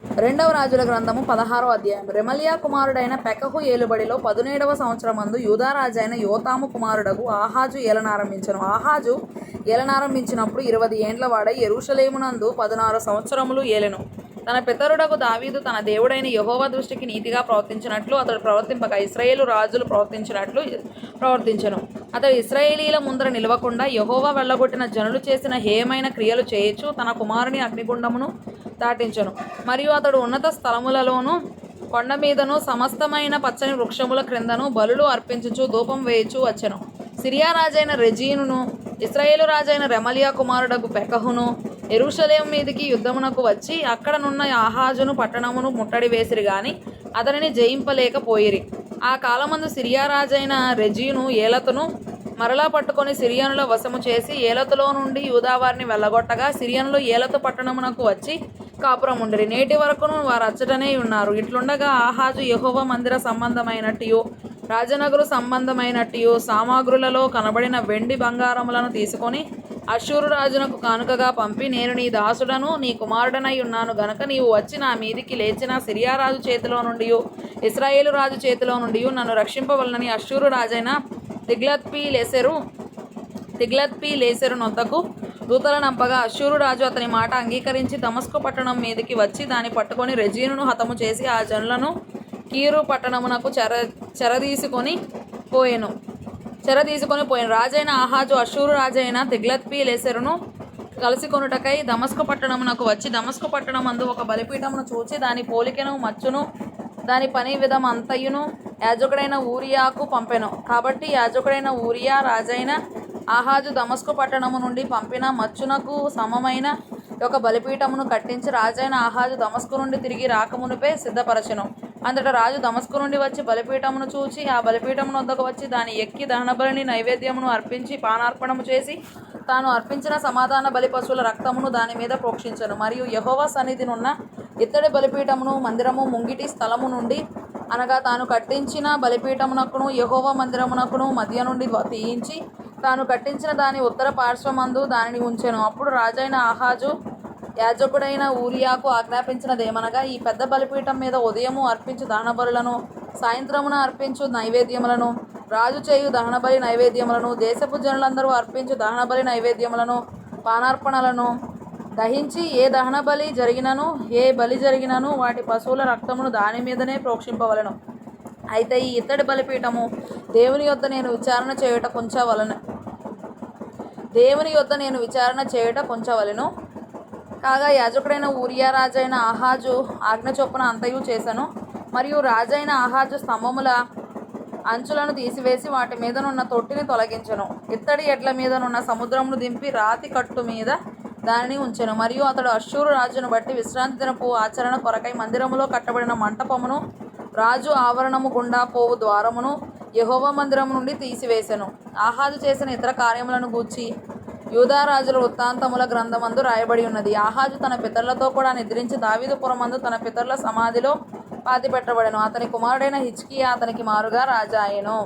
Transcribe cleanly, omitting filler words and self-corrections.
రెండవ రాజుల గ్రంథము 16వ అధ్యాయం. రెమల్యా కుమారుడైన పెకహు ఏలుబడిలో 17వ సంవత్సరమందు యూదారాజైన యోతాము కుమారుడగు ఆహాజు ఏలనారంభించెను. ఆహాజు ఏలనారంభించినప్పుడు 20 ఏండ్ల వాడై యెరూషలేమునందు 16 సంవత్సరములు ఏలెను. తన పితరుడగు దావీదు తన దేవుడైన యెహోవా దృష్టికి నీతిగా ప్రవర్తించినట్లు అతడు ప్రవర్తింపక ఇశ్రాయేలు రాజులు ప్రవర్తించినట్లు ప్రవర్తించెను. అతడు ఇశ్రాయేలీల ముందర నిలవకుండా యెహోవా వెళ్ళగొట్టిన జనులు చేసిన హేయమైన క్రియలు చేయుచు తన కుమారుని అగ్నిగుండమును దాటించెను. మరియు అతడు ఉన్నత స్థలములలోను కొండ మీదను సమస్తమైన పచ్చని వృక్షముల క్రిందను బలులు అర్పించుచు ధూపం వేయుచు వచ్చెను. సిరియా రాజైన రెజీనును ఇశ్రాయేలు రాజైన రెమల్యా కుమారుడగు పెకహును యెరూషలేము మీదికి యుద్ధమునకు వచ్చి అక్కడనున్న ఆహాజును పట్టణమును ముట్టడి వేసిరి గాని అతనిని జయింపలేకపోయిరి. ఆ కాలమందు సిరియా రాజైన రెజీను ఏలతును మరలా పట్టుకొని సిరియనుల వశము చేసి ఏలతులో నుండి యూదావారిని వెళ్ళగొట్టగా సిరియనులు ఏలతు పట్టణమునకు వచ్చి కాపురముండిరి. నేటి వరకును వారు అచ్చటనే ఉన్నారు. ఇట్లుండగా ఆహాజు యెహోవా మందిర సంబంధమైనట్టియు రాజనగరు సంబంధమైనట్టియు సామాగ్రులలో కనబడిన వెండి బంగారములను తీసుకొని అష్షూరు రాజునకు కానుకగా పంపి, నేను నీ దాసుడను నీ కుమారుడనై ఉన్నాను గనక నీవు వచ్చి నా మీదికి లేచిన సిరియా రాజు చేతిలో నుండి ఇశ్రాయేలు రాజు చేతిలో నుండి నన్ను రక్షింపవలనని అష్షూరు రాజైన తిగ్లత్పిలేసెరు నొద్దకు దూతలనంపగా అష్షూరు రాజు అతని మాట అంగీకరించి దమస్కు పట్టణం మీదికి వచ్చి దాన్ని పట్టుకొని రెజీనును హతము చేసి ఆ జనులను కీరు పట్టణమునకు చెరదీసుకొని పోయెను. రాజైన ఆహాజు అష్షూరు రాజైన తిగ్లత్పిలేసెరును కలుసుకొనుటకై దమస్కు పట్టణమునకు వచ్చి దమస్కు పట్టణమందు ఒక బలిపీఠమును చూచి దాని పోలికను మచ్చును దాని పని విధం అంతయును యాజకుడైన ఊరియాకు పంపెను. కాబట్టి యాజకుడైన ఊరియా రాజైన ఆహాజు దమస్కు పట్టణము నుండి పంపిన మచ్చునకు సమమైన ఒక బలిపీఠమును కట్టించి రాజైన ఆహాజు దమస్కు నుండి తిరిగి రాకమునుపే సిద్ధపరచెను. అంతటా రాజు దమస్కు నుండి వచ్చి బలిపీఠమును చూచి ఆ బలిపీఠమును వద్దకు వచ్చి దాని ఎక్కి దహనబలిని నైవేద్యమును అర్పించి పానార్పణము చేసి తాను అర్పించిన సమాధాన బలి పశువుల రక్తమును దాని మీద ప్రోక్షించెను. మరియు యెహోవా సన్నిధినున్న ఇత్తడి బలిపీఠమును మందిరము ముంగిటి స్థలము నుండి అనగా తాను కట్టించిన బలిపీఠమునకును యెహోవా మందిరమునకును మధ్య నుండి తీయించి తాను కట్టించిన దాని ఉత్తర పార్శ్వమందు దానిని ఉంచెను. అప్పుడు రాజైన ఆహాజు యాజకుడైన ఊరియాకు ఆజ్ఞాపించినదేమనగా, ఈ పెద్ద బలిపీఠం మీద ఉదయము అర్పించు దహనబలులను సాయంత్రమున అర్పించు నైవేద్యములను రాజు చేయు దహనబలి నైవేద్యములను దేశపు జనులందరూ అర్పించు దహనబలి నైవేద్యములను పానార్పణలను దహించి ఏ దహనబలి జరిగినను ఏ బలి జరిగినను వాటి పశువుల రక్తమును దాని మీదనే ప్రోక్షింపవలెను. అయితే ఈ ఇత్తడి బలిపీఠము దేవుని యొద్ద నేను విచారణ చేయుట కొంచవలెను. కాగా యాజకుడైన ఊరియా రాజైన ఆహాజు ఆజ్ఞ చొప్పున అంతయు చేసెను. మరియు రాజైన ఆహాజు స్తంభముల అంచులను తీసివేసి వాటి మీదనున్న తొట్టిని తొలగించెను. ఇత్తడి ఎడ్ల మీదనున్న సముద్రమును దింపి రాతి కట్టు మీద దానిని ఉంచెను. మరియు అతడు అష్షూరు రాజును బట్టి విశ్రాంతి దినపు ఆచరణ కొరకై మందిరములో కట్టబడిన మంటపమును రాజు ఆవరణము గుండా పోవు ద్వారమును యెహోవా మందిరము నుండి తీసివేసెను. ఆహాజు చేసిన ఇతర కార్యములను గూర్చి యూదారాజుల వృత్తాంతముల గ్రంథమందు రాయబడి ఉన్నది. ఆహాజు తన పితరులతో కూడా నిద్రించి దావీదు పురమందు తన పితరుల సమాధిలో పాతిపెట్టబడెను. అతని కుమారుడైన హిజ్కియా అతనికి మారుగా రాజాయెను.